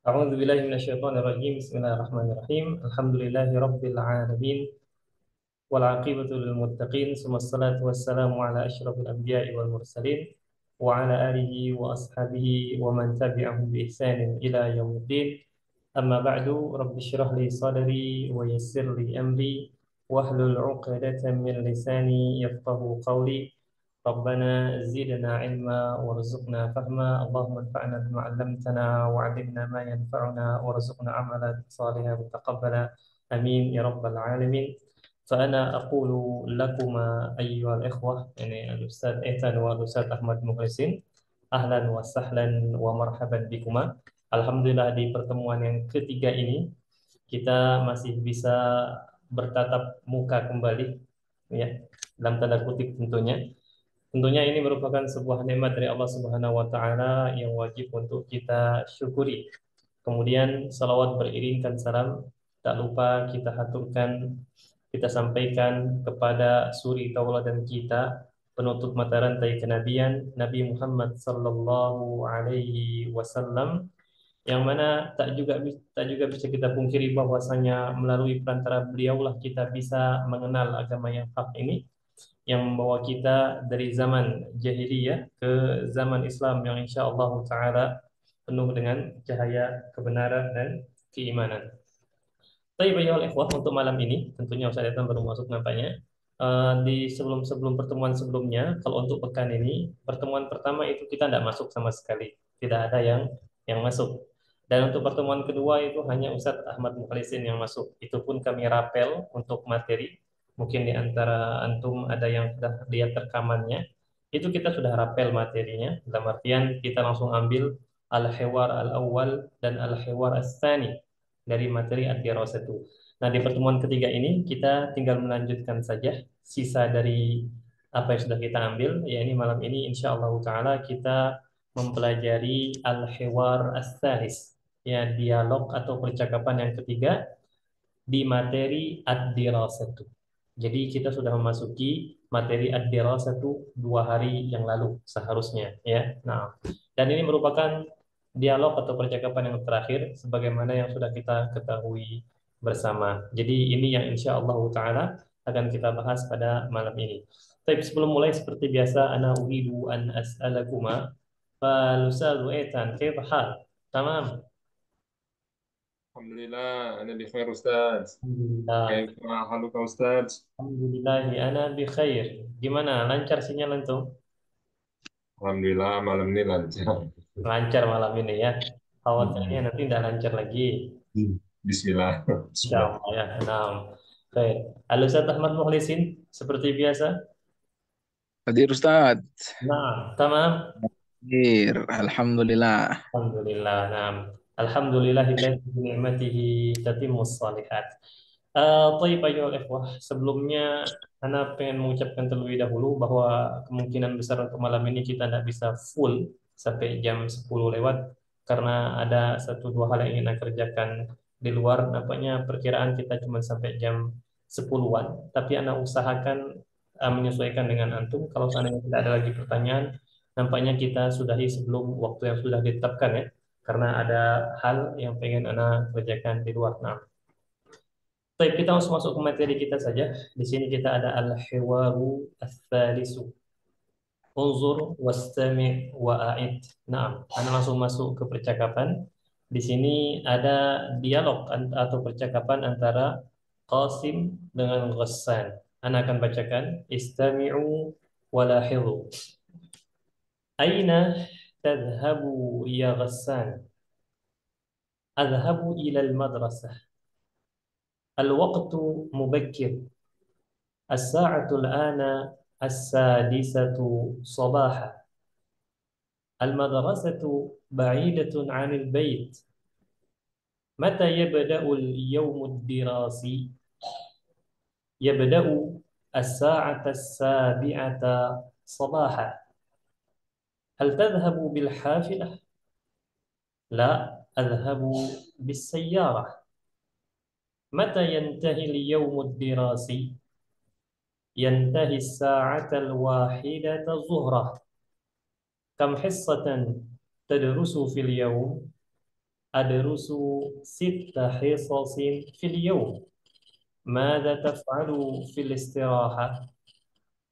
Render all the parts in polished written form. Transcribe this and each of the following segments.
أعوذ بالله من الشيطان الرجيم. بسم الله الرحمن الرحيم. الحمد لله رب العالمين والعاقبة للمتقين، ثم الصلاة والسلام على أشرف الأنبياء والمرسلين وعلى آله وأصحابه ومن تبعهم بإحسان إلى يوم الدين. أما بعد، رب اشرح لي صدري ويسر لي أمري واحلل عقدة من لساني يفقه قولي. ربنا زدنا علما وارزقنا فهما، اللهم انفعنا بما علمتنا وعلمنا ما ينفعنا وارزقنا عملا صالحا متقبلا، آمين يا رب العالمين. فأنا أقول لكما أيها الإخوة، يعني الأستاذ إيثان والأستاذ أحمد مخلصين، أهلا وسهلا ومرحبا بكما. Alhamdulillah di pertemuan yang ketiga ini kita masih bisa bertatap muka kembali, ya, dalam tanda kutip tentunya. Tentunya ini merupakan sebuah nikmat dari Allah Subhanahu wa taala yang wajib untuk kita syukuri. Kemudian salawat beriringkan salam tak lupa kita haturkan, kita sampaikan kepada suri tauladan kita, penutup mata rantai kenabian Nabi Muhammad sallallahu alaihi wasallam, yang mana tak juga bisa kita pungkiri bahwasanya melalui perantara beliaulah kita bisa mengenal agama yang hak ini, yang membawa kita dari zaman jahiliyah ke zaman Islam yang insya Allah Ta'ala penuh dengan cahaya kebenaran dan keimanan. Tapi ayuhal ikhwah, untuk malam ini tentunya Ustaz Datang baru masuk nampaknya. Di sebelum pertemuan sebelumnya, kalau untuk pekan ini, pertemuan pertama itu kita tidak masuk sama sekali, tidak ada yang masuk. Dan untuk pertemuan kedua itu hanya Ustadz Ahmad Mukhlisin yang masuk. Itu pun kami rapel untuk materi. Mungkin di antara antum ada yang sudah lihat rekamannya. Itu kita sudah rapel materinya. Dalam artian kita langsung ambil al-hiwar al-awwal dan al-hiwar as-tsani dari materi ad-dirasatu. Nah, di pertemuan ketiga ini kita tinggal melanjutkan saja sisa dari apa yang sudah kita ambil. Ya, ini malam ini insya Allah Ta'ala kita mempelajari al-hiwar as-tsalis, ya, dialog atau percakapan yang ketiga di materi ad-dirasatu. Jadi kita sudah memasuki materi ad-dirasatu 2 hari yang lalu seharusnya, ya. Nah, dan ini merupakan dialog atau percakapan yang terakhir sebagaimana yang sudah kita ketahui bersama. Jadi ini yang insya Allah Taala akan kita bahas pada malam ini. Tapi sebelum mulai seperti biasa, ana uridu an as'alakuma fal ustadz Etan, kaifa hal? Tamam. الحمد لله أنا بخير أستاذ. Alhamdulillah. كيف حالك أستاذ؟ Alhamdulillahi ana bi khair. Gimana? Lancar sinyal antum? Alhamdulillah malam ini lancar. Lancar malam ini ya. Khawatirnya Hmm. nanti tidak lancar lagi. Bismillah. Insya Bismillah. Allah ya. Nah, khair. Halo Ustaz Ahmad Mukhlisin, seperti biasa. Hadir Ustaz. Nah, tamam. Hadir. Alhamdulillah. Alhamdulillah. Nah, alhamdulillahilladzi bi ni'matihi tatimmus shalihat. Thayyib ayyuhal ikhwah, sebelumnya Ana pengen mengucapkan terlebih dahulu bahwa kemungkinan besar untuk malam ini kita tidak bisa full sampai jam 10 lewat karena ada satu dua hal yang ingin Ana kerjakan di luar. Nampaknya perkiraan kita cuma sampai jam 10-an, tapi Ana usahakan menyesuaikan dengan antum. Kalau seandainya tidak ada lagi pertanyaan, nampaknya kita sudahi sebelum waktu yang sudah ditetapkan, ya, karena ada hal yang pengen Ana kerjakan di luar. Nah, baik, kita langsung masuk ke materi kita saja. Di sini kita ada al-hiwaru ats-tsalisu. Unzur wastami' wa'id. Nah, Ana langsung masuk ke percakapan. Di sini ada dialog atau percakapan antara Qasim dengan Ghassan. Ana akan bacakan. Istami'u walahidhu. Aina tadhhabu ya Ghassan? Adhhabu ila al-madrasah. Al-waqtu mubakkir. الساعة الآن 6:00 صباحا. المدرسة بعيدة عن البيت. متى يبدأ اليوم الدراسي؟ يبدأ الساعة 7:00 صباحا. هل تذهب بالحافلة؟ لا، أذهب بالسيارة. متى ينتهي اليوم الدراسي؟ ينتهي الساعة 1:00 ظهرا. كم حصة تدرس في اليوم؟ أدرس 6 حصص في اليوم. ماذا تفعل في الاستراحة؟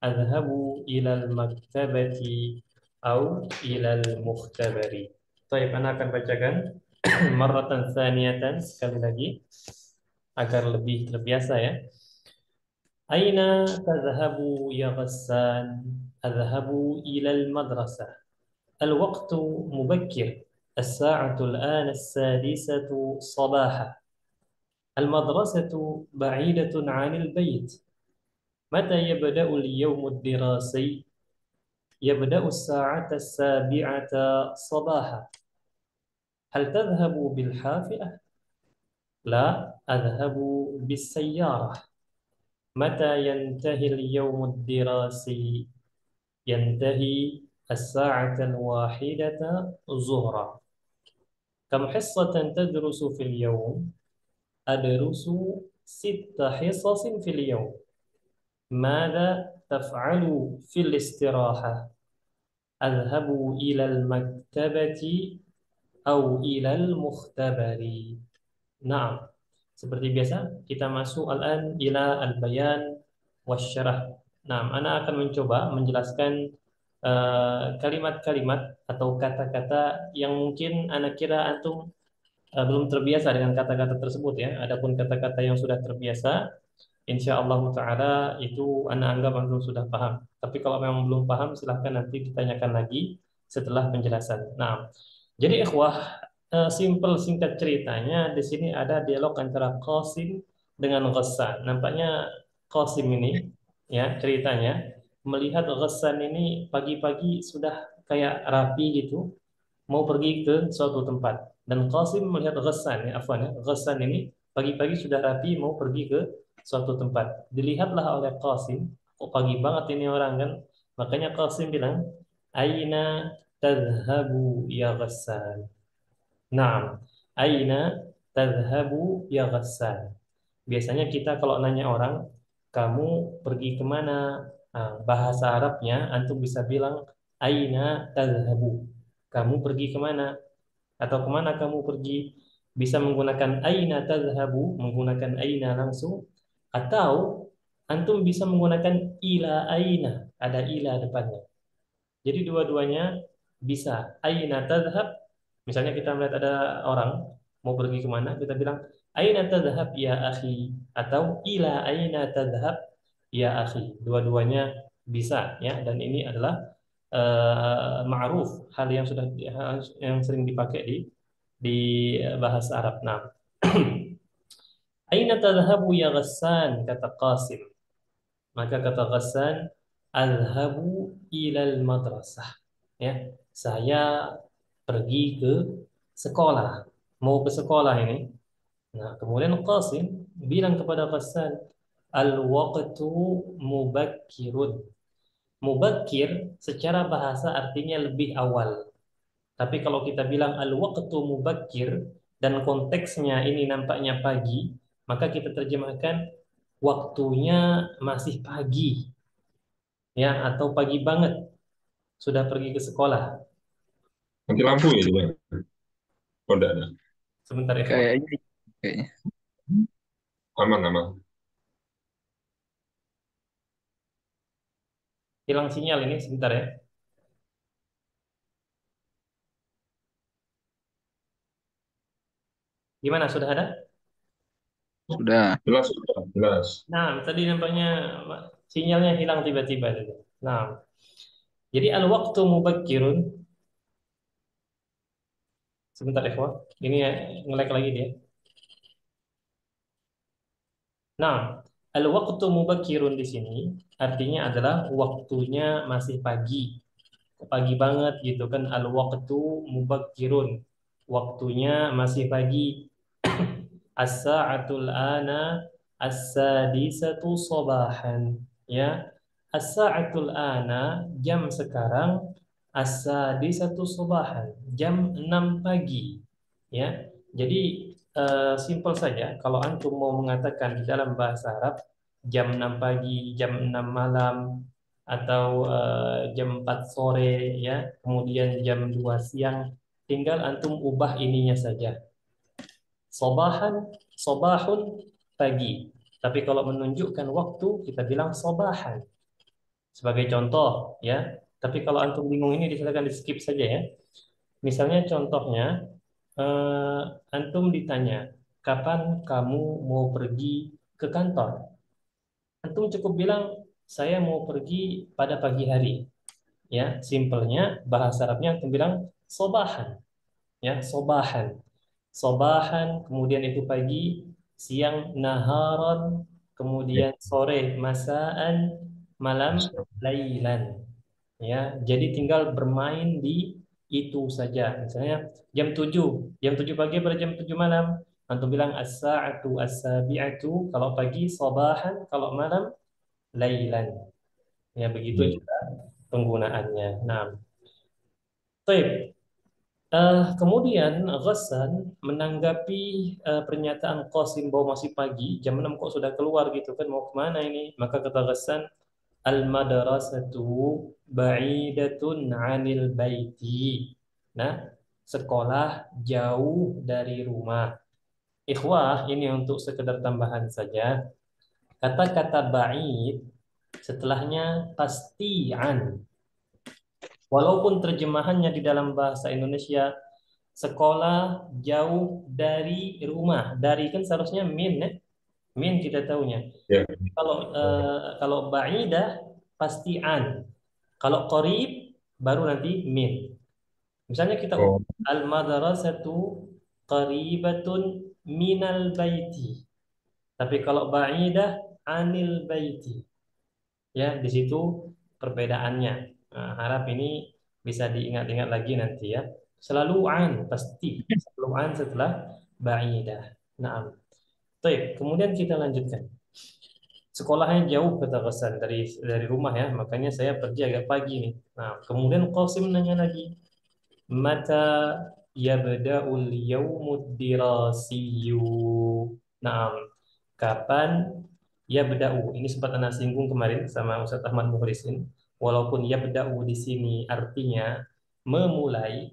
أذهب إلى المكتبة أو إلى المختبر. طيب, أنا akan bacakan marratan tsaniyatan, sekali lagi agar lebih terbiasa ya. Aina tadhhabu ya Ghassan? Adhhabu ila al-madrasah. الوقت مبكر. الساعة الآن 6:00 صباحا. المدرسة بعيدة عن البيت. متى يبدأ اليوم الدراسي؟ يبدأ الساعة 7:00 صباحا. هل تذهب بالحافلة؟ لا، أذهب بالسيارة. متى ينتهي اليوم الدراسي؟ ينتهي الساعة 1:00 ظهرا. كم حصة تدرس في اليوم؟ أدرس 6 حصص في اليوم. ماذا تفعل في الاستراحة؟ أذهب إلى المكتبة أو إلى المختبر. Nah, seperti biasa kita masuk al-an ila al-bayan wasyarah. Nah, ana akan mencoba menjelaskan kalimat-kalimat atau kata-kata yang mungkin ana kira antum belum terbiasa dengan kata-kata tersebut ya. Adapun kata-kata yang sudah terbiasa, insya Allah Ta'ala itu anda anggap antum sudah paham. Tapi kalau memang belum paham, silahkan nanti ditanyakan lagi setelah penjelasan. Nah, jadi ikhwah, simple singkat ceritanya di sini ada dialog antara Qasim dengan Ghassan. Nampaknya Qasim ini ya ceritanya melihat Ghassan ini pagi-pagi sudah kayak rapi gitu, mau pergi ke suatu tempat. Dan Qasim melihat Ghassan, ya, afwan ya, Ghassan ini pagi-pagi sudah rapi mau pergi ke suatu tempat. Dilihatlah oleh Qasim, kok pagi banget ini orang kan. Makanya Qasim bilang, Aina tadhhabu ya Ghassan. Naam, Aina tadhhabu ya Ghassan. Biasanya kita kalau nanya orang, kamu pergi kemana? Nah, bahasa Arabnya, antum bisa bilang, Aina tadhhabu. Kamu pergi kemana? Atau kemana kamu pergi? Bisa menggunakan Aina tadhhabu, menggunakan Aina langsung. Atau antum bisa menggunakan ila Aina, ada ila depannya. Jadi dua-duanya bisa. Aina tadhhab, misalnya kita melihat ada orang mau pergi kemana, kita bilang Aina tadhhab ya akhi, atau ila aina tadhhab ya akhi. Dua-duanya bisa ya, dan ini adalah ma'ruf, hal yang hal yang sering dipakai di bahasa Arab. Nah, Aina tadhhabu ya Ghassan, kata Qasim. Maka kata Ghassan, Azhabu ilal madrasah. Ya, saya pergi ke sekolah. Mau ke sekolah ini. Nah, kemudian Qasim bilang kepada Ghassan, Al-waqtu mubakkirun. Mubakkir secara bahasa artinya lebih awal. Tapi kalau kita bilang al-waqtu mubakkir dan konteksnya ini nampaknya pagi, maka kita terjemahkan waktunya masih pagi ya, atau pagi banget sudah pergi ke sekolah. Mati lampu ya juga. Oh, enggak ada. Sebentar ya, Pak. Kayaknya, kayaknya. Aman, aman. Hilang sinyal ini sebentar ya. Gimana, sudah ada? Sudah. Jelas, sudah. Jelas. Nah, tadi nampaknya sinyalnya hilang tiba-tiba. Nah, jadi al-waqtu mubakkirun. Sebentar ya, Pak. Ini ya, nge-lag lagi dia. Nah, al-waqtu mubakkirun di sini artinya adalah waktunya masih pagi. Pagi banget gitu kan, al-waqtu mubakkirun. Waktunya masih pagi. As-sa'atul ana as-sadisatu sabahan. Ya. As-sa'atul ana, jam sekarang, as-sadisatu sabahan, jam 6 pagi. Ya. Jadi simpel saja kalau antum mau mengatakan di dalam bahasa Arab jam 6 pagi, jam 6 malam, atau jam 4 sore ya, kemudian jam 2 siang. tinggal antum ubah ininya saja. Sobahan, sobahun, pagi. Tapi kalau menunjukkan waktu, kita bilang sobahan. Sebagai contoh, ya. Tapi kalau antum bingung ini, silakan di skip saja ya. Misalnya contohnya, eh, antum ditanya, kapan kamu mau pergi ke kantor? Antum cukup bilang, saya mau pergi pada pagi hari. Ya, simpelnya bahasa Arabnya antum bilang sobahan. Ya, sobahan. Sobahan, kemudian itu pagi, siang naharon, kemudian sore masaan, malam lailan. Ya, jadi tinggal bermain di itu saja. Misalnya jam 7 pagi pada jam 7 malam. Antum bilang as-sa'atu as-sabi'atu kalau pagi sobahan, kalau malam lailan. Ya, begitu Ya. juga penggunaannya. Nah, baik. Kemudian Ghassan menanggapi pernyataan Qasim bahwa masih pagi, jam 6 kok sudah keluar gitu kan, mau kemana ini? Maka kata Ghassan, al-madrasatu ba'idatun 'anil baiti. Nah, sekolah jauh dari rumah. Ikhwah, ini untuk sekedar tambahan saja. Kata-kata ba'id setelahnya pastian. Walaupun terjemahannya di dalam bahasa Indonesia sekolah jauh dari rumah. Dari kan seharusnya min ya. Min kita tahunya. Ya. Kalau ba'idah pasti an. Kalau qarib baru nanti min. Misalnya kita ubah Oh, al-madrasatu qaribatun minal baiti. Tapi kalau ba'idah anil baiti. Ya, di situ perbedaannya. Nah, harap ini bisa diingat-ingat lagi nanti ya. Selalu an pasti. Selalu an setelah ba'idah. Nah, baik. Kemudian kita lanjutkan. Sekolahnya jauh kata Hasan dari rumah ya, makanya saya pergi agak pagi nih. Nah, kemudian Qasim nanya lagi, mata yabda'ul yaumud dirasiyyu? Nah, kapan yabda'u? Ini sempat Anda singgung kemarin sama Ustaz Ahmad Mukhlisin. Walaupun yabda'u di sini artinya memulai,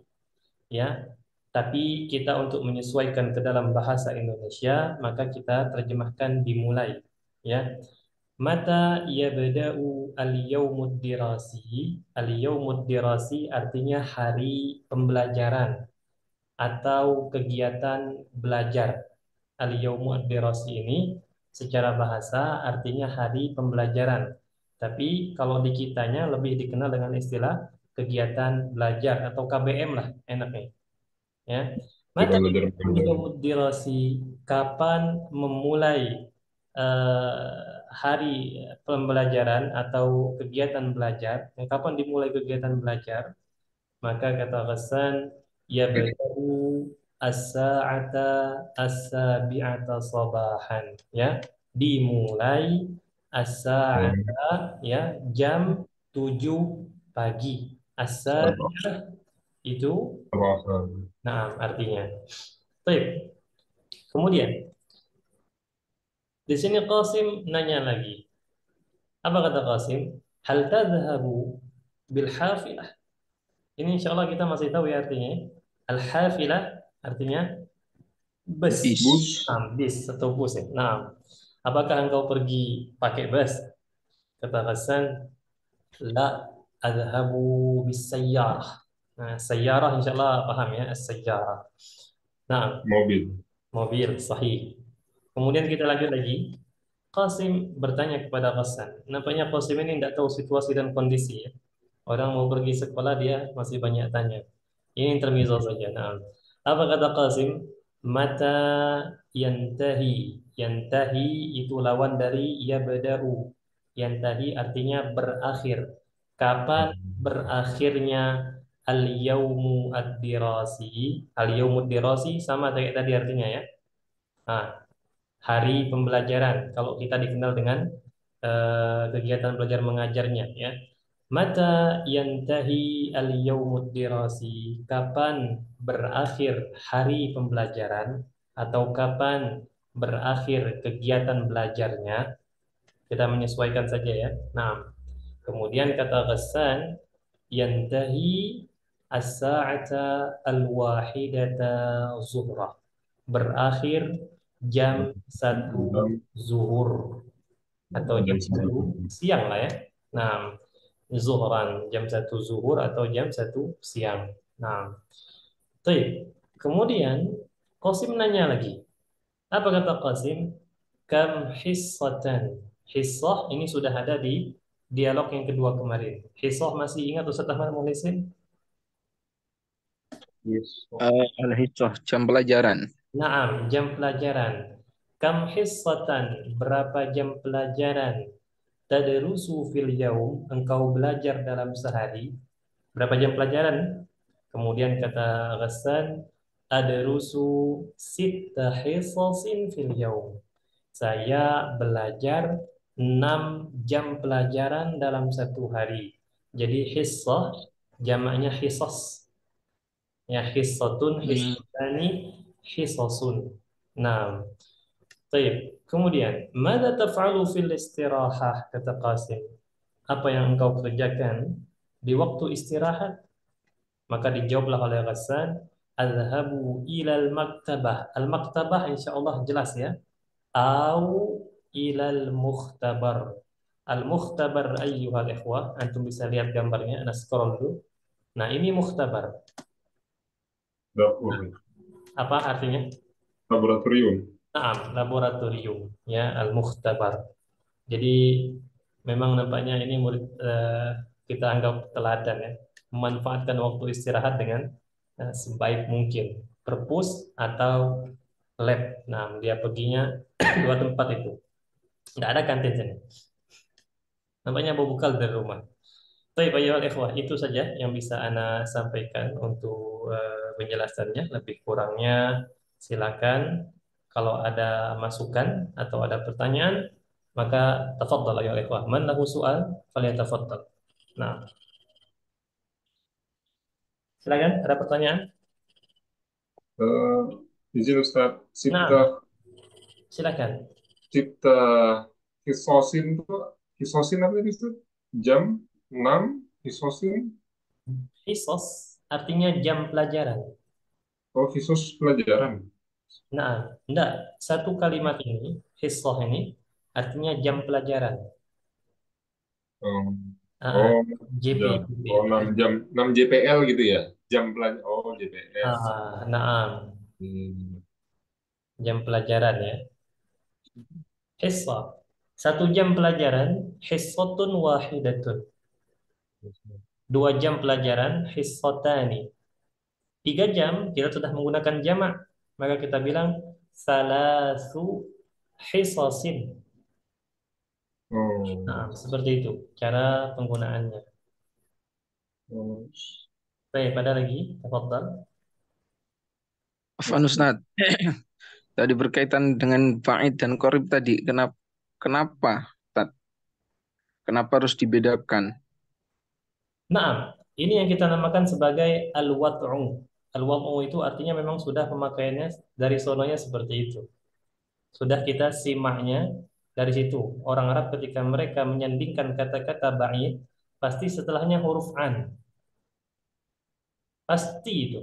ya, tapi kita untuk menyesuaikan ke dalam bahasa Indonesia, maka kita terjemahkan dimulai, ya. Mata yabda'u al-yaumud dirasi? Al-yaumud dirasi artinya hari pembelajaran atau kegiatan belajar. Al-yaumu ad-dirasi ini secara bahasa artinya hari pembelajaran. Tapi kalau di kitanya lebih dikenal dengan istilah kegiatan belajar atau KBM lah enaknya. Ya. kita Mata belajar yaumu ad-dirasi, kapan memulai hari pembelajaran atau kegiatan belajar? Kapan dimulai kegiatan belajar? Maka kata Ghassan, ya badu as-sa'ata as-sabi'ata sabahan. Ya, dimulai as-sa'ata ya jam 7 pagi. As-sabi'ah itu nah artinya. Baik. Kemudian di sini Qasim nanya lagi. Apa kata Qasim? Hal tadhhabu bil hafilah? Ini insya Allah kita masih tahu ya artinya. Al-hafilah artinya bus. bus. Bis atau bus ya. Nah, apakah engkau pergi pakai bus? Kata Hasan, la adhabu bis sayyarah. Nah, sayyarah insya Allah paham ya, as-sayyarah. Nah, Mobil. mobil, sahih. Kemudian kita lanjut lagi. Qasim bertanya kepada Hasan. Nampaknya Qasim ini tidak tahu situasi dan kondisi ya. Orang mau pergi sekolah dia masih banyak tanya. Ini intermezzo saja. Nah, apa kata Qasim? Mata yantahi. Yantahi itu lawan dari yabda'u. Yantahi artinya berakhir. Kapan berakhirnya al-yaumu ad-dirasi? Al-yaumu ad-dirasi sama kayak tadi artinya ya. Nah, hari pembelajaran. Kalau kita dikenal dengan kegiatan belajar mengajarnya ya. Mata yantahi al-yaumud dirasi? Kapan berakhir hari pembelajaran atau kapan berakhir kegiatan belajarnya? Kita menyesuaikan saja ya. Nah, kemudian kata Ghassan yantahi as-sa'ata al-wahidata zuhra. Berakhir jam 1 zuhur atau Oh, jam jam 1 1. siang lah ya. Nah, zuhran jam 1 zuhur atau jam 1 siang. Nah, baik. Kemudian Qasim nanya lagi. Apa kata Qasim? Kam hissatan. Hissah ini sudah ada di dialog yang kedua kemarin. Hissah masih ingat Ustaz Ahmad Muhlisin? Yes. Al-Hijjah, jam pelajaran. Naam, jam pelajaran. Kam hissatan. Berapa jam pelajaran? Tadrusu fil yaum. Engkau belajar dalam sehari. Berapa jam pelajaran? Kemudian kata Ghassan, adrusu sitta hisasin fil yaum. Saya belajar 6 jam pelajaran dalam 1 hari. Jadi hissah jamaknya hisas. Ya hissatun, Hmm, hissatani, hissasun. Nah, baik. Kemudian, mada taf'alu fil istirahah kata Qasim. Apa yang engkau kerjakan di waktu istirahat? Maka dijawablah oleh Ghassan, "Adhabu ilal maktabah." Al-maktabah insyaallah jelas ya. Au ilal mukhtabar. Al-mukhtabar ayyuhal ikhwah, antum bisa lihat gambarnya, Anda scroll dulu. Nah, ini mukhtabar. Dapur. Nah, apa artinya? Laboratorium. Naam, laboratorium ya, al-mukhtabar. Jadi memang nampaknya ini murid kita anggap teladan ya, memanfaatkan waktu istirahat dengan sebaik mungkin. Perpus atau lab. Nah, dia perginya dua tempat itu. Nggak ada kantin sini. Nampaknya bawa bekal dari rumah. Baik, ayolah ikhwah, itu saja yang bisa Ana sampaikan untuk penjelasannya. Lebih kurangnya silakan kalau ada masukan atau ada pertanyaan, maka tafadhal ayolah ikhwah. Man lahu su'al falyatafaddal. Nah, silakan ada pertanyaan? Eh, izin Ustaz, Nah, silakan. Cipta Hisosin itu, Hisosin apa itu Ustaz? Jam 6 Hisosin. Hisos artinya jam pelajaran. Oh, Hisos pelajaran. Nah, enggak, satu kalimat ini, hisoh ini artinya jam pelajaran. Oh, Ah, oh, JP, jam. JP. Oh, 6 jam, 6 JPL gitu ya. Jam pelajaran. Oh, JPL. Nah, Hmm. jam pelajaran ya. Hissah. 1 jam pelajaran, hissotun wahidatun. 2 jam pelajaran, hissotani. 3 jam, kita sudah menggunakan jamak. Maka kita bilang, salasu hissasin. Nah, Oh, seperti itu cara penggunaannya. oh. Baik, pada lagi, tafadhal. Afwan Ustaz. Tadi berkaitan dengan ba'id dan qorib tadi. Kenapa, Ustaz? Kenapa harus dibedakan? Nah, ini yang kita namakan sebagai al-wad'u. Al-wad'u itu artinya memang sudah pemakaiannya dari sononya seperti itu. Sudah kita simaknya dari situ. Orang Arab ketika mereka menyandingkan kata-kata ba'id, pasti setelahnya huruf an. Pasti itu.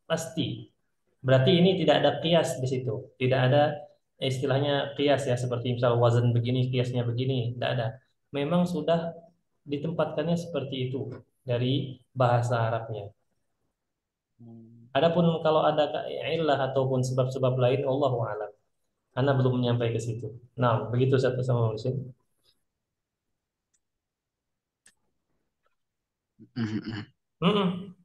Pasti. Berarti ini tidak ada kias di situ. Tidak ada istilahnya kias ya, seperti misal wazan begini, kiasnya begini. Tidak ada. Memang sudah ditempatkannya seperti itu dari bahasa Arabnya. Adapun kalau ada illah ataupun sebab-sebab lain, Allahu a'lam. Anda belum menyampai ke situ. Nah, begitu satu sama muslim. Mm-mm.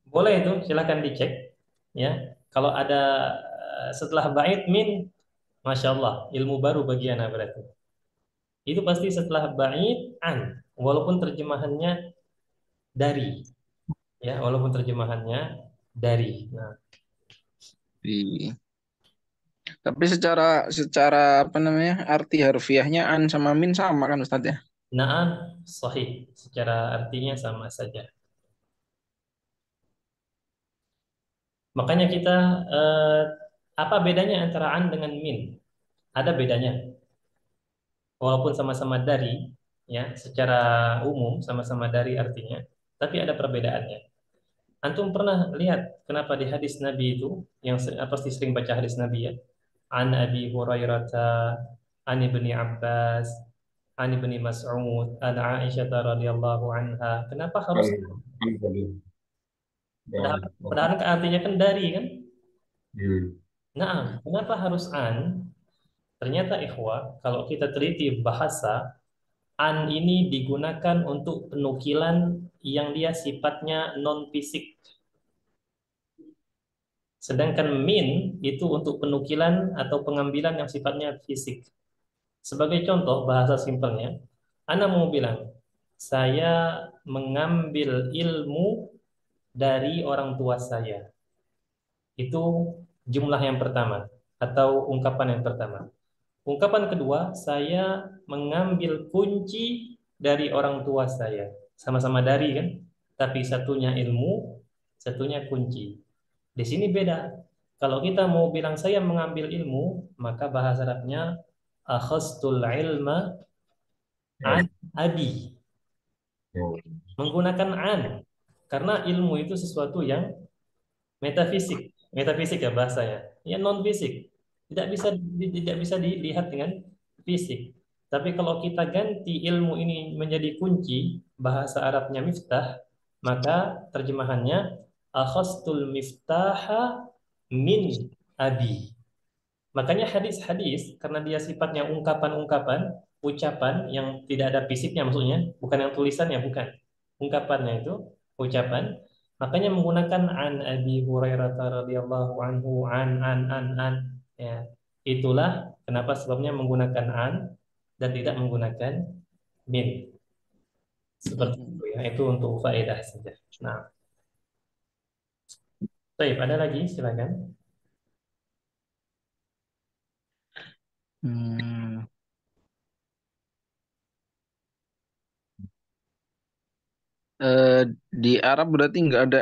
Boleh itu, silakan dicek. Ya, kalau ada setelah bait min, masya Allah, ilmu baru bagi anak berarti. Itu pasti setelah bait an, walaupun terjemahannya dari, ya, walaupun terjemahannya dari. Nah, Di- Tapi secara secara apa namanya? Arti harfiahnya an sama min sama kan Ustaz ya? na'am, sahih, secara artinya sama saja. Makanya kita eh, apa bedanya antara an dengan min? Ada bedanya. Walaupun sama-sama dari, ya, secara umum sama-sama dari artinya. tapi ada perbedaannya. Antum pernah lihat kenapa di hadis Nabi itu yang pasti sering baca hadis Nabi ya? An Abi Hurairah, an Ibni Abbas, an Ibni Mas'ud, an Aisyah radhiyallahu anha. Kenapa kan harus kan tadi. padahal, Oh, oh. padahal kan artinya kan dari kan? Hmm. Nah, kenapa harus an? Ternyata ikhwah, kalau kita teliti bahasa, an ini digunakan untuk penukilan yang dia sifatnya non fisik. Sedangkan min itu untuk penukilan atau pengambilan yang sifatnya fisik. Sebagai contoh bahasa simpelnya, Ana mau bilang, saya mengambil ilmu dari orang tua saya. Itu jumlah yang pertama atau ungkapan yang pertama. Ungkapan kedua, saya mengambil kunci dari orang tua saya. Sama-sama dari kan, tapi satunya ilmu, satunya kunci. Di sini beda. Kalau kita mau bilang saya mengambil ilmu, maka bahasa Arabnya akhastul ilma an Oh, abi. oh. Menggunakan an. Karena ilmu itu sesuatu yang metafisik. Metafisik ya bahasanya. Ya non fisik. Tidak bisa dilihat dengan fisik. Tapi kalau kita ganti ilmu ini menjadi kunci, bahasa Arabnya miftah, maka terjemahannya akhastul miftaha min abi. Makanya hadis-hadis karena dia sifatnya ungkapan-ungkapan, ucapan yang tidak ada fisiknya maksudnya, bukan yang tulisannya, bukan. Ungkapannya itu ucapan. Makanya menggunakan an Abi Hurairah radhiyallahu anhu an. Ya. Itulah kenapa sebabnya menggunakan an dan tidak menggunakan min. Seperti itu ya. Itu untuk faedah saja. Nah, baik, ada lagi silakan. Hmm. Eh, di Arab berarti nggak ada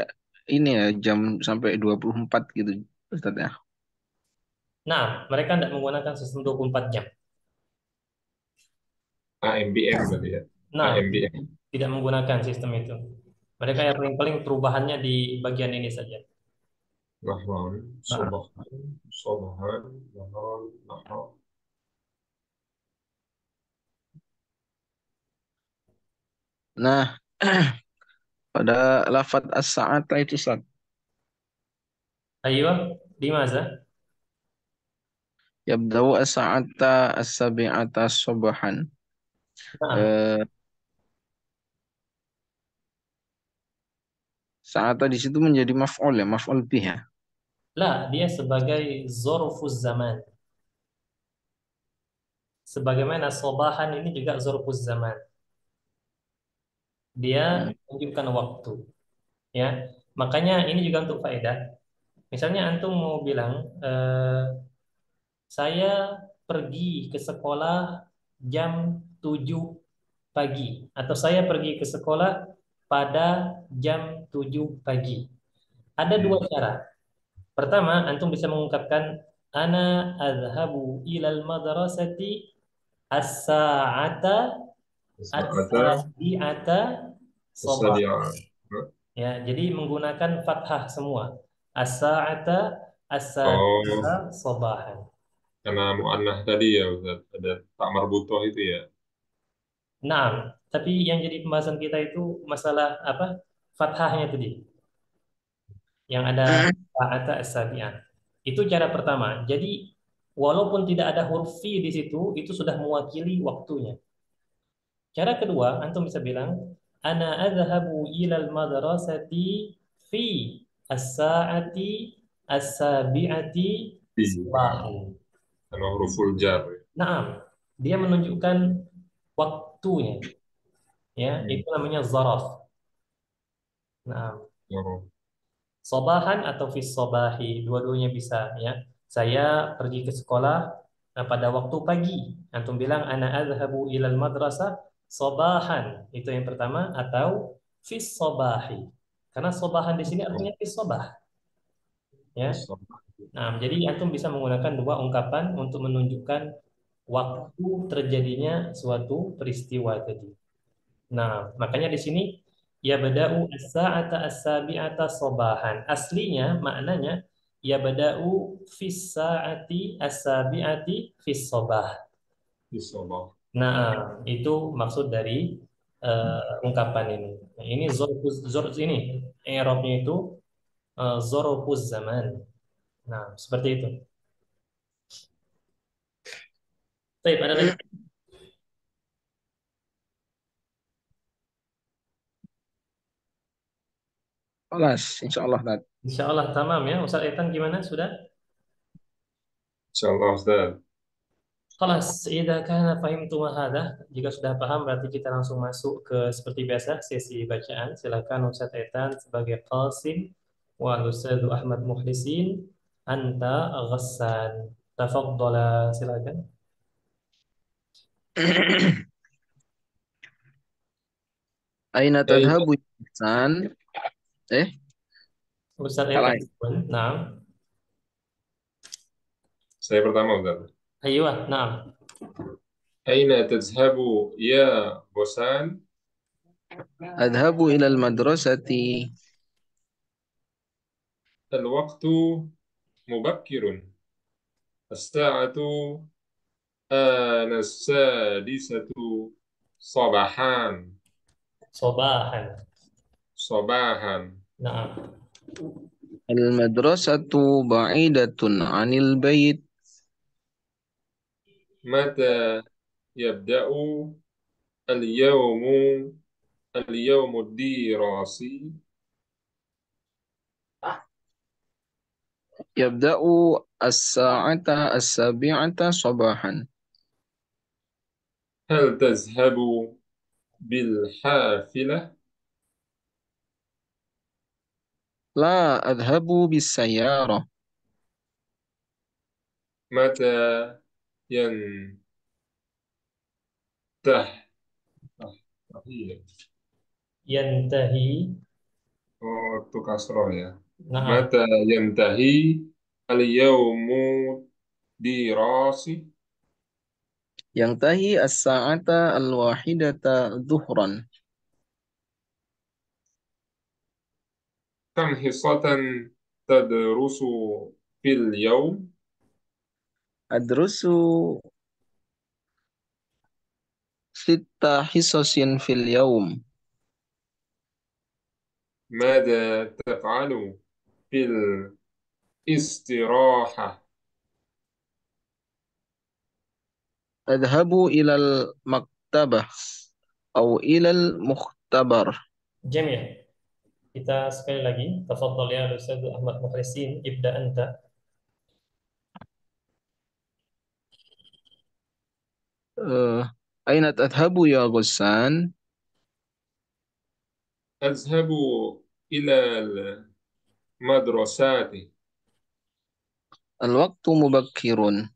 ini ya jam sampai 24 gitu Ustaz ya. Nah, mereka tidak menggunakan sistem 24 jam. AMBM berarti ya. Nah, AMBM. tidak menggunakan sistem itu. Mereka yang paling-paling perubahannya di bagian ini saja. Rahman, Nah, Subhan, Subhan, Rahman, Rahman. Nah, pada lafadz as-sa'ata itu Ustaz. ayo, di masa? Yabda'u as-sa'ata as-sabi'ata subahan. Nah, Eh, sa'ata di situ menjadi maf'ul ya, maf'ul bih ya. lah dia sebagai zorfuz zaman. Sebagaimana sobahan ini juga zorfuz zaman. Dia Hmm. menunjukkan waktu, ya. Makanya ini juga untuk faedah. Misalnya antum mau bilang, saya pergi ke sekolah jam 7 pagi atau saya pergi ke sekolah pada jam 7 pagi. Ada dua Hmm. cara. Pertama, antum bisa mengungkapkan ana azhabu ilal madrasati as-sa'ata Ada as-sabi'ata sabah. kesediaan. Ya, jadi menggunakan fathah semua. As-sa'ata as-sabi'ata Oh, sabahan. karena mu'annah tadi ya Ustaz. Ada tak marbutoh itu ya. Nah, tapi yang jadi pembahasan kita itu masalah apa? Fathahnya tadi. Yang ada sa'ata as-sabi'ah. Itu cara pertama. Jadi walaupun tidak ada huruf fi di situ, itu sudah mewakili waktunya. Cara kedua, antum bisa bilang ana adhabu ilal madrasati fi as-sa'ati as-sabi'ati Iya. sabahan. Karena huruful jar. Naam, dia menunjukkan waktunya, ya, Hmm. itu namanya zaraf. Nah, Oh. sobahan atau fis sobahi, dua-duanya bisa ya. Saya pergi ke sekolah pada waktu pagi. Antum bilang ana azhabu ilal madrasah sobahan. Itu yang pertama atau fis sobahi. Karena sobahan di sini artinya fis sobah ya. Bisa. Nah, jadi antum bisa menggunakan dua ungkapan untuk menunjukkan waktu terjadinya suatu peristiwa tadi. Nah, makanya di sini Yabda'u as-sa'ata as-sabi'ata sabahan. Aslinya maknanya yabda'u fis sa'ati as-sabi'ati fis sabah. Bismillah. Nah, itu maksud dari ungkapan ini. Nah, ini zorfuz ini i'rabnya itu zorfuz zaman. Nah, seperti itu. Baik, ada lagi? Kelas, insya Allah. Tat. Insya Allah tamam ya. Ustaz Etan gimana? Sudah? Insyaallah Ustaz. Kelas, idza kana fahimtum hadza, jika sudah paham berarti kita langsung masuk ke seperti biasa sesi bacaan. Silakan Ustaz Etan sebagai Qasim wa Ustaz Ahmad Muhlisin anta Ghassan. Tafadhala, silakan. Aina Aina, tadhabu ya Hasan? Eh, Ustaz salah. Etan. Nah, saya pertama Ustaz. aywa, nah. Aina tazhabu ya bosan? Adhabu ilal madrasati. Al-waqtu mubakkirun. As-sa'atu as-sadisatu sabahan. Sobahan. Sabahan. Nah, Al madrasatu ba'idatun anil bait. Mata yabda'u al-yawmu al-yawmu dirasi? Yabda'u as-sa'ata as-sabi'ata sabahan. Hal tazhabu bil hafila? La adhabu bis sayyarah. Mata yantah ah, iya. yantahi. Oh, itu kasroh ya. Nah, Mata yantahi al-yawmu dirasi? Yang tahi as-sa'ata al-wahidata dhuhran. Kam hisatan tadrusu fil yawm? Adrusu sitta hisasin fil yawm. ماذا تفعل في الاستراحة؟ Adhabu ilal maktabah. Au ilal mukhtabar. jamil. Kita sekali lagi, tafadhal ya Ustaz Ahmad Muhlisin, ibda anta. Uh, Aina tadhabu ya Ghassan? أذهب إلى المدرسة. Al-waqtu mubakkirun.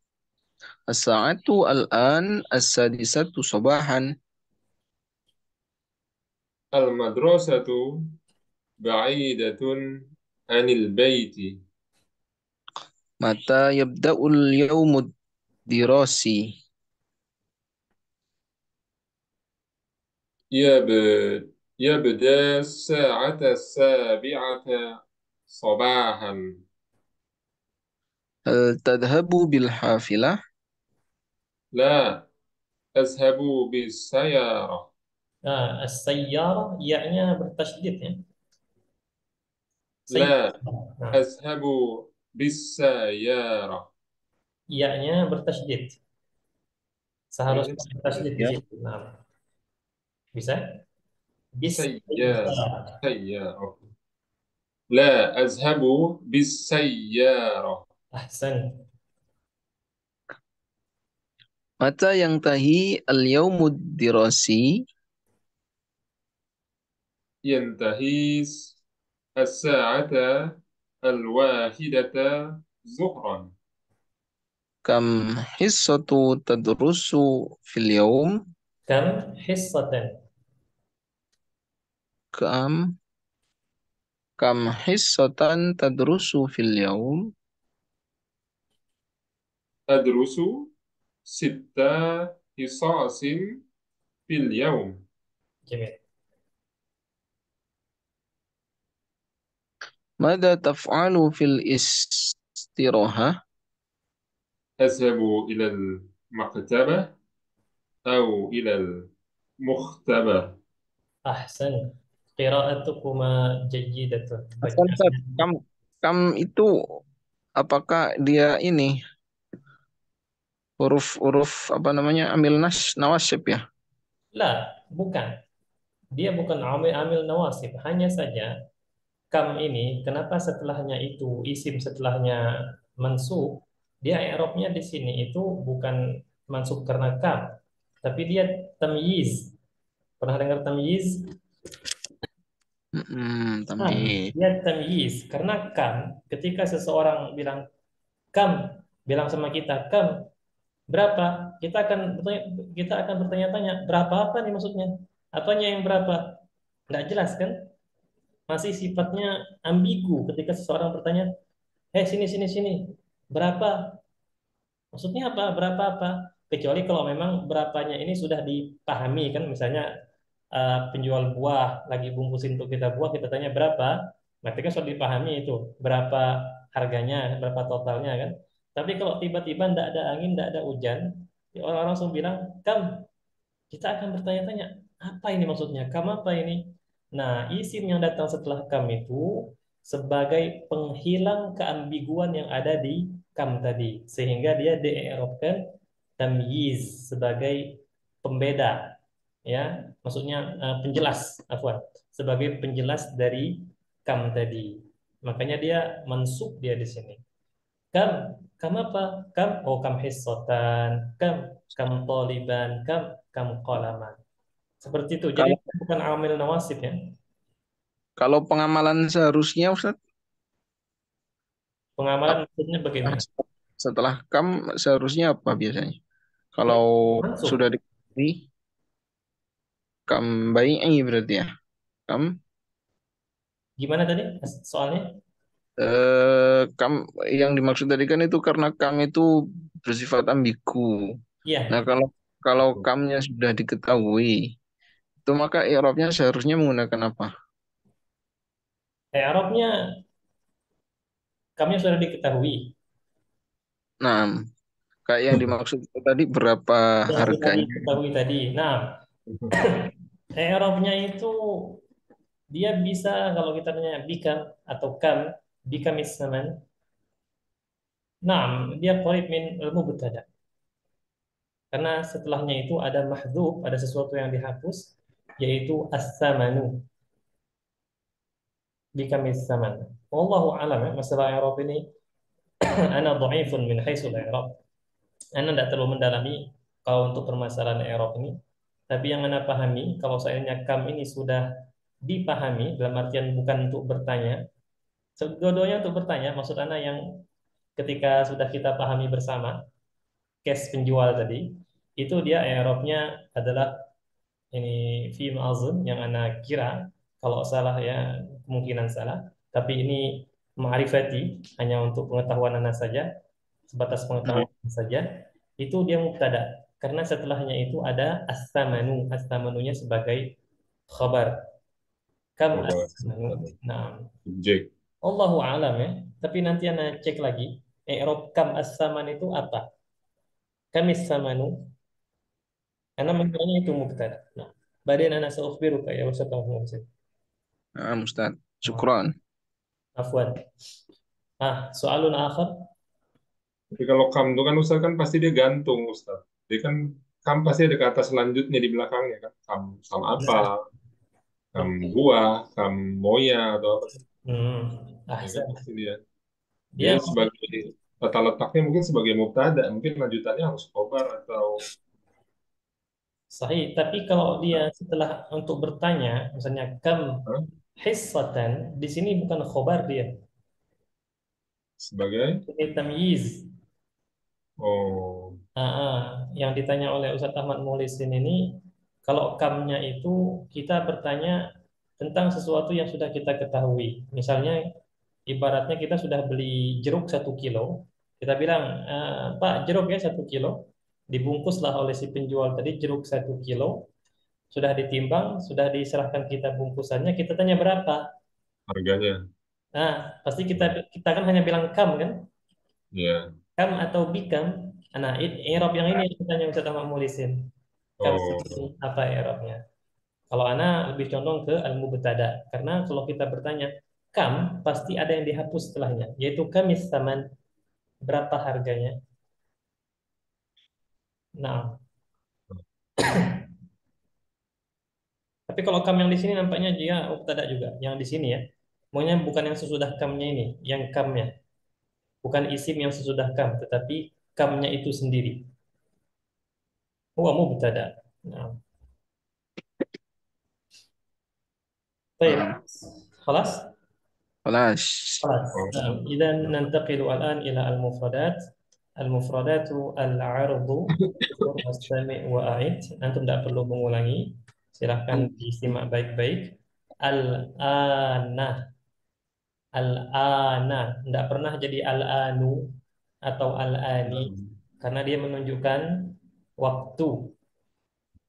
As-sa'atu al-an as-sadisatu sabahan. المدرسة بعيدة عن البيت. Mata yabda'ul yawmud dirasi. يبدأ الساعة السابعة صباحا. Hal tadhabu bil hafilah? لا أذهب بالسيارة. Nah, as-sayyara ya-nya bertasydid ya. لا Sayyara. Nah, أذهب بالسيارة. ya-nya bertasydid. Kayaknya Seharusnya bertasydid di ya. situ. Nah, bisa? Bis سيارة سيارة. لا أذهب بالسيارة. ahsan. Mata yang tahi al-yawmud dirasi? ينتهي الساعة الواحدة ظهرا. Kam hissatu tadrusu fil yawm? Kam hissatan. Kam kam hissatan tadrusu fil yawm? أدرس 6 حصص في اليوم. Jamil. ماذا تفعل في الاستراحة؟ أذهب إلى المكتبة أو إلى المختبة. Ahsan. Qira'atukuma jayyidatun. Hasan, Ustaz. Bacaannya. Kam, kam itu apakah dia ini huruf-huruf apa namanya amil nawasib ya? Lah, bukan. Dia bukan amil amil nawasib. Hanya saja kam ini kenapa setelahnya itu isim setelahnya mansub, dia i'rabnya di sini itu bukan mansub karena kam, tapi dia tamyiz. Pernah dengar tamyiz? Nah, Tamyiz. dia tamyiz karena kam ketika seseorang bilang kam, bilang sama kita kam berapa, kita akan bertanya-tanya berapa apa nih maksudnya? Apanya yang berapa? Nggak jelas kan? Masih sifatnya ambigu ketika seseorang bertanya, sini sini sini. Berapa? Maksudnya apa? Berapa apa? Kecuali kalau memang berapanya ini sudah dipahami kan, misalnya penjual buah lagi bungkusin untuk kita buah, kita tanya berapa, berarti kan sudah dipahami itu berapa harganya, berapa totalnya kan. Tapi kalau tiba-tiba tidak ada angin, tidak ada hujan, ya orang-orang langsung bilang, kam, kita akan bertanya-tanya, apa ini maksudnya? Kam apa ini? Nah, isim yang datang setelah kam itu sebagai penghilang keambiguan yang ada di kam tadi, sehingga dia di-i'rabkan tamyiz sebagai pembeda, ya, maksudnya penjelas, afwan, sebagai penjelas dari kam tadi. Makanya dia mansub dia di sini. Kam, kam apa? Kam, oh kam hissotan, kam toliban, kam qalaman. Seperti itu. Jadi Kalau bukan amil nawasib ya. kalau pengamalan seharusnya Ustaz, Pengamalan ap- maksudnya bagaimana? setelah kam seharusnya apa biasanya? Ya, Kalau sudah mansub. dikasih kam bai'i berarti ya. Kam Gimana tadi soalnya? kam yang dimaksud tadi kan itu karena kam itu bersifat ambigu. Nah, Iya, kalau kalau kamnya sudah diketahui, itu maka i'rabnya seharusnya menggunakan apa? Arabnya kami sudah diketahui. Nah, kayak yang dimaksud tadi berapa Yang sudah harganya? diketahui tadi. Nah, Arabnya itu dia bisa kalau kita tanya bikam atau kam, bikam isman. Nah, dia qarib min al-mubtada. Karena setelahnya itu ada mahdzuf, ada sesuatu yang dihapus, yaitu as-samanu, bikam isman. Wallahu alam ya, masalah Arab ini ana dhaifun min haitsul i'rab. Ana tidak terlalu mendalami kalau untuk permasalahan Arab ini. Tapi yang Anda pahami, kalau seandainya kam ini sudah dipahami, dalam artian bukan untuk bertanya, dua-duanya untuk bertanya, maksud Anda yang ketika sudah kita pahami bersama, case penjual tadi, itu dia Arabnya adalah ini fi ma'azun yang Anda kira, kalau salah ya kemungkinan salah, tapi ini ma'rifati, hanya untuk pengetahuan Anda saja, sebatas Nah, pengetahuan saja, itu dia mubtada. Karena setelahnya itu ada as-samanu, as-samanunya sebagai khabar. Kam Coba as-samanu. Nah, subjek. Allahu alam ya. Tapi nanti anda cek lagi, i'rab kam as-saman itu apa? Kam as-samanu, karena mengenai itu mubtada. Nah, badin ana sa'ukhbiruka ya Ustaz Muhammad. Ustaz, Nah, syukron. afwan. Soalun akhar. Tapi kalau kam itu kan Ustaz kan pasti dia gantung Ustaz. Dia kan kam pasti ada kata selanjutnya di belakangnya kan. Kam sama apa? Nah, Kam buah, kam moya atau apa? Ya kan ahsan. pasti dia. Dia Dia sebagai tata letaknya mungkin sebagai mubtada, mungkin lanjutannya harus khobar atau sahih, tapi kalau dia setelah untuk bertanya, misalnya kam Hah? hissatan, di sini bukan khobar dia, Sebagai ini tamyiz. oh Yang ditanya oleh Ustadz Ahmad Mulisin ini, kalau kamnya itu kita bertanya tentang sesuatu yang sudah kita ketahui. Misalnya, ibaratnya kita sudah beli jeruk 1 kilo, kita bilang, Pak, jeruk ya 1 kilo, dibungkuslah oleh si penjual tadi jeruk 1 kilo, sudah ditimbang, sudah diserahkan kita bungkusannya, kita tanya berapa? harganya. Nah, pasti kita kita kan hanya bilang kam kan? Ya. Kam atau bikam. Nah, i'rab yang ini yang ditanya Ustaz Ahmad Muhlisin. Kam Oh, sini apa i'rabnya? Kalau ana lebih condong ke al-mubtada karena kalau kita bertanya kam pasti ada yang dihapus setelahnya yaitu kamis taman berapa harganya. Nah, tapi kalau kam yang di sini nampaknya dia mubtada juga. Yang di sini ya. Maunya bukan yang sesudah kamnya ini, yang kamnya. Bukan isim yang sesudah kam, tetapi kamnya itu sendiri. Huwa mubtada. Nah, baik. Nah, Khalas? kelas. خلاص oh. نعم إذا ننتقل الآن إلى المفردات المفردات العرض اذكر واستمع وأعد أنتم tidak perlu mengulangi silahkan disimak baik-baik al-ana al-ana tidak pernah jadi al-anu atau al-ani karena dia menunjukkan waktu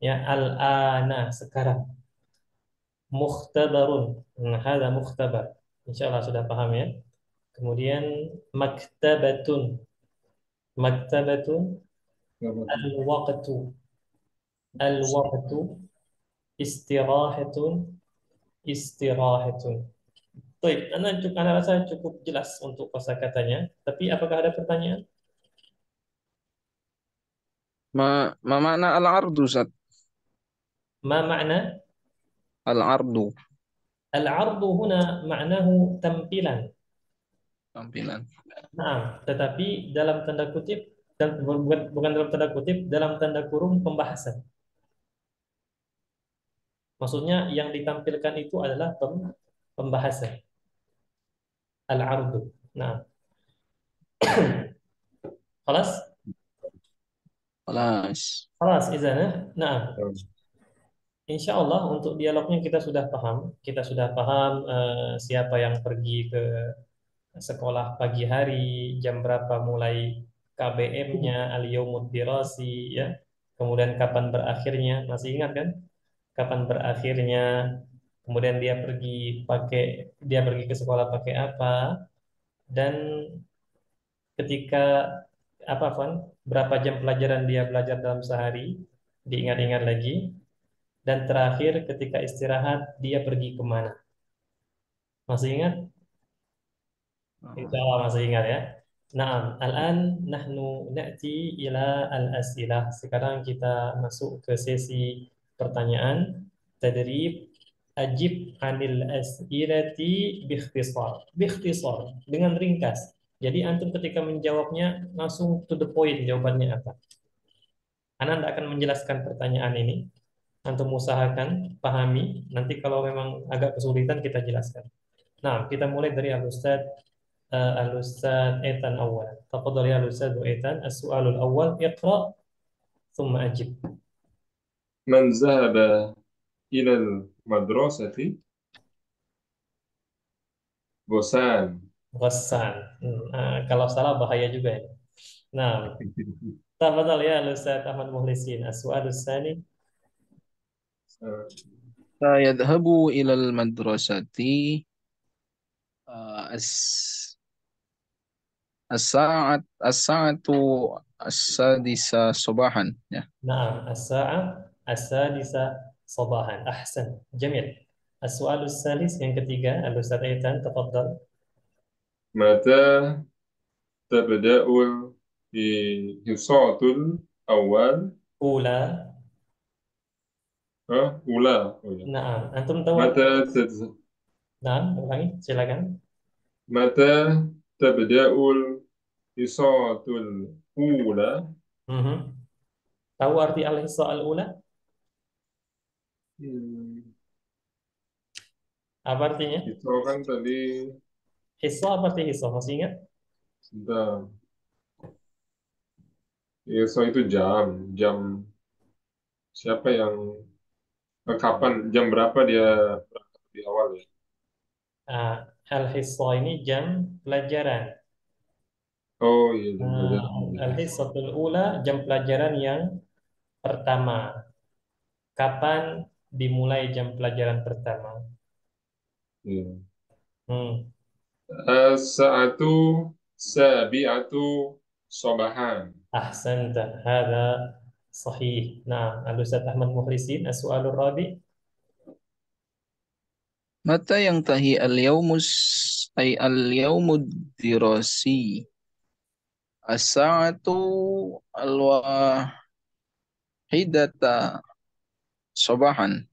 ya al-ana sekarang mukhtabarun hada mukhtabar insyaallah sudah paham ya kemudian maktabatun maktabatun al-waqtu al-waqtu istirahatun istirahatun. Baik, Anda rasa cukup jelas untuk kosakatanya. Tapi apakah ada pertanyaan? Ma makna al-ardu, Ustaz? Ma makna? Al-ardu, Al-ardu huna maknahu tampilan. tampilan. Nah, tetapi dalam tanda kutip dan bukan dalam tanda kutip, dalam tanda kurung pembahasan. Maksudnya yang ditampilkan itu adalah pembahasan. Al-ardu. Nah, خلاص Kelas. خلاص إذا نعم Oh. Insya Allah untuk dialognya kita sudah paham. Kita sudah paham siapa yang pergi ke sekolah pagi hari, jam berapa mulai KBM-nya, al-yaumud dirasi, ya. Kemudian kapan berakhirnya, masih ingat kan? Kapan berakhirnya? Kemudian dia pergi ke sekolah pakai apa? Dan ketika apa, Van? Berapa jam pelajaran dia belajar dalam sehari? Diingat-ingat lagi. Dan terakhir ketika istirahat dia pergi kemana? Masih ingat? Insya Allah masih ingat ya. Naam, al-an nahnu na'ti ila al-as'ilah. Sekarang kita masuk ke sesi pertanyaan. Tadrib ajib anil as'ilati bikhtisar. Bikhtisar, dengan ringkas. Jadi antum ketika menjawabnya langsung to the point jawabannya apa. Anda tidak akan menjelaskan pertanyaan ini. Antum usahakan pahami. Nanti kalau memang agak kesulitan kita jelaskan. Nah, kita mulai dari Al-Ustaz الأستاذ إيثان أولا تفضل يا الأستاذ إيثان السؤال الأول اقرأ ثم أجب من ذهب إلى المدرسة bosan. غسان kalau salah bahaya juga ya nah تفضل يا الأستاذ أحمد مخلصين السؤال الثاني سيذهب إلى المدرسة الساعة السادسة صباحا. Ya. نعم الساعة السادسة صباحا أحسن جميل السؤال الثالث yang ketiga الأستاذ إيثان تفضل متى تبدأ الحصة الأول؟ أولى أولى. Oh, ya. نعم أنتم tahu متى نعم ulangi silakan متى تبدأ الحصة الأولى؟ Mhm. Tahu arti al-hissa al-ula? Hmm, Apa artinya? Itu kan tadi Hissa apa arti hissa? Masih ingat? sudah. Hiso itu jam siapa yang kapan jam berapa dia berangkat di awal ya? Ah, al-hissa ini jam pelajaran. Oh iya jam Ah, pelajaran. al-hissatul ula jam pelajaran yang pertama. Kapan dimulai jam pelajaran pertama? Iya. Hmm. As-sa'atu sabi'atu sobahan. أحسنت، هذا صحيح. نعم الأستاذ أحمد مخلصين، السؤال الرابع. Mata yang tahi al-yaumus ay al-yaumud dirasi. As-sa'atu al-wahidata sabahan.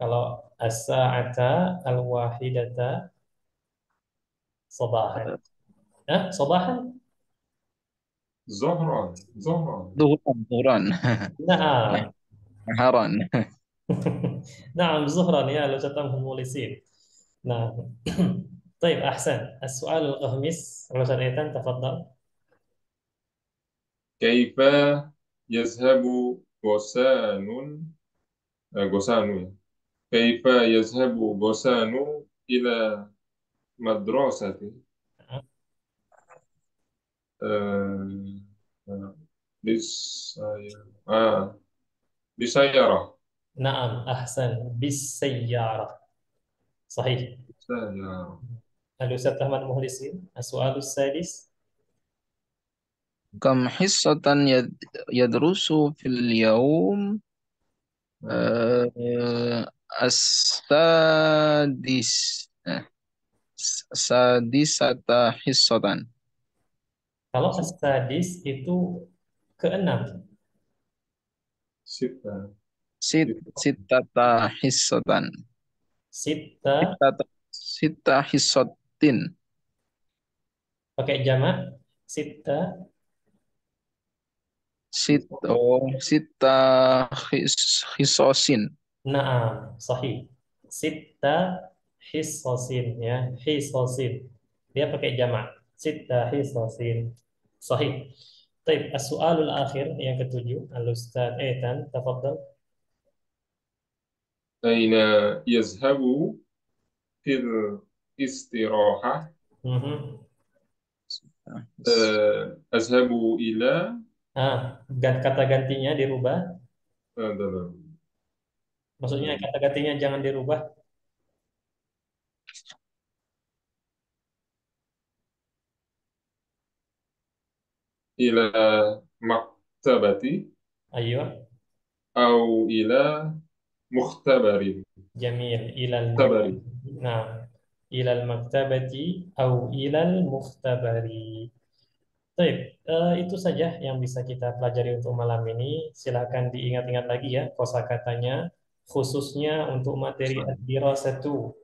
Kalau as-sa'ata al-wahidata sabahan. Sabahan? Zohron, zohron. Zuhran. نعم. Naharan. نعم ظهرا يا الأستاذ المخلصين. نعم. طيب أحسن. السؤال الخامس الأستاذ إيثان تفضل. Kaifa yazhabu gosanun, gosanu ya. Kaifa yazhabu gosanu ila madrasati. Eh, eh, bisaya, bisayarah. نعم أحسن، بالسيارة. صحيح. Bisayarah. الأستاذ أحمد مخلصين، السؤال السادس. Kam hissatan yadrusu fil yaum Nah, as-sadis eh, sadisata hissatan. Kalau as-sadis itu keenam. sita, sita. Sitata hissatan. Sita Sita hissatin. pakai jamak. Sita. Sita hisosin. Naam, sahih. Sita hisosin ya, hisosin. Dia pakai jamak. Sita hisosin. Sahih. Taib, as-su'alul akhir yang ketujuh, Al-Ustaz Aitan, tafadhal. Aina yazhabu fil istirahah. Mhm. Azhabu ila Kata gantinya dirubah. adalah Maksudnya kata gantinya jangan dirubah. ila maktabati Ayo, au ila mukhtabarin. jamil. Ilal Tabari. Nah, ilal maktabati au ilal mukhtabari. Baik, itu saja yang bisa kita pelajari untuk malam ini. Silakan diingat-ingat lagi ya kosakatanya, khususnya untuk materi ad-dirasatu.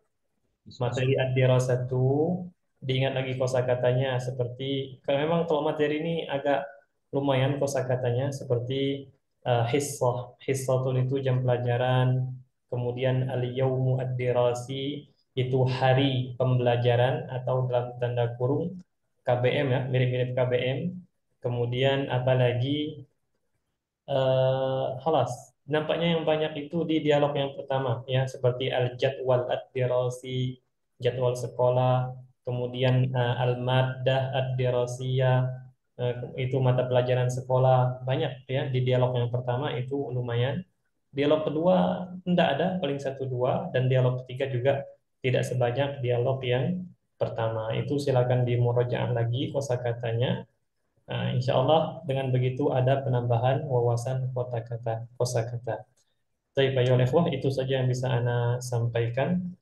Materi ad-dirasatu, diingat lagi kosakatanya seperti kalau memang kalau materi ini agak lumayan kosakatanya seperti hissah. Hissatul itu jam pelajaran, kemudian al-yaumu ad-dirasi itu hari pembelajaran atau dalam tanda kurung KBM ya, mirip-mirip KBM. Kemudian apalagi halas. Nampaknya yang banyak itu di dialog yang pertama ya, seperti al-jadwal ad-dirasi, jadwal sekolah, kemudian al-maddah ad-dirasiyah, itu mata pelajaran sekolah. Banyak ya di dialog yang pertama itu lumayan. Dialog kedua tidak ada, paling satu dua, dan dialog ketiga juga tidak sebanyak dialog yang pertama. Itu silakan dimurojaah lagi kosakatanya. Nah, insya Allah dengan begitu ada penambahan wawasan kosakata. Baik, ayolah ikhwah, itu saja yang bisa ana sampaikan.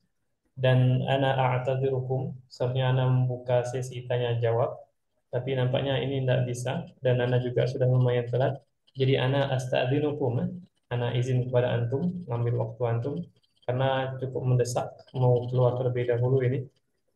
Dan ana a'tadzirukum, seharusnya ana membuka sesi tanya jawab, tapi nampaknya ini tidak bisa dan ana juga sudah lumayan telat. Jadi ana asta'dzinukum, ana izin kepada antum, ngambil waktu antum karena cukup mendesak mau keluar terlebih dahulu ini.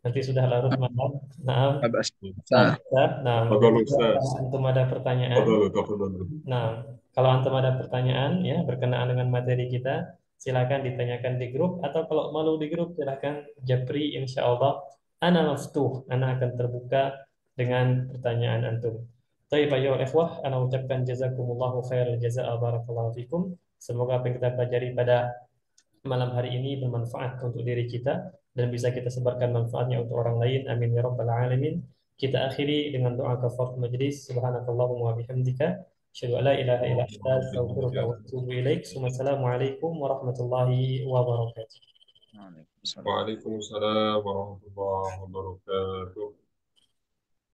Nanti sudah larut malam. Nah, Abas. saat nah, Fadal begitu juga kalau Ustaz. antum ada pertanyaan. Fadal, tafadhal. Nah, kalau antum ada pertanyaan ya berkenaan dengan materi kita, silakan ditanyakan di grup atau kalau malu di grup silakan japri, insya Allah ana maftuh, ana akan terbuka dengan pertanyaan antum. Baik, ayo ikhwah, ana ucapkan jazakumullahu khairal jazaa barakallahu fikum. Semoga apa yang kita pelajari pada malam hari ini bermanfaat untuk diri kita dan bisa kita sebarkan manfaatnya untuk orang lain. Amin ya rabbal alamin. Kita akhiri dengan doa kafaratul majlis. Subhanakallahumma wa bihamdika asyhadu an la ilaha illa anta astaghfiruka wa atubu ilaik. Assalamualaikum warahmatullahi wabarakatuh. Waalaikumsalam. Waalaikumsalam warahmatullahi wabarakatuh.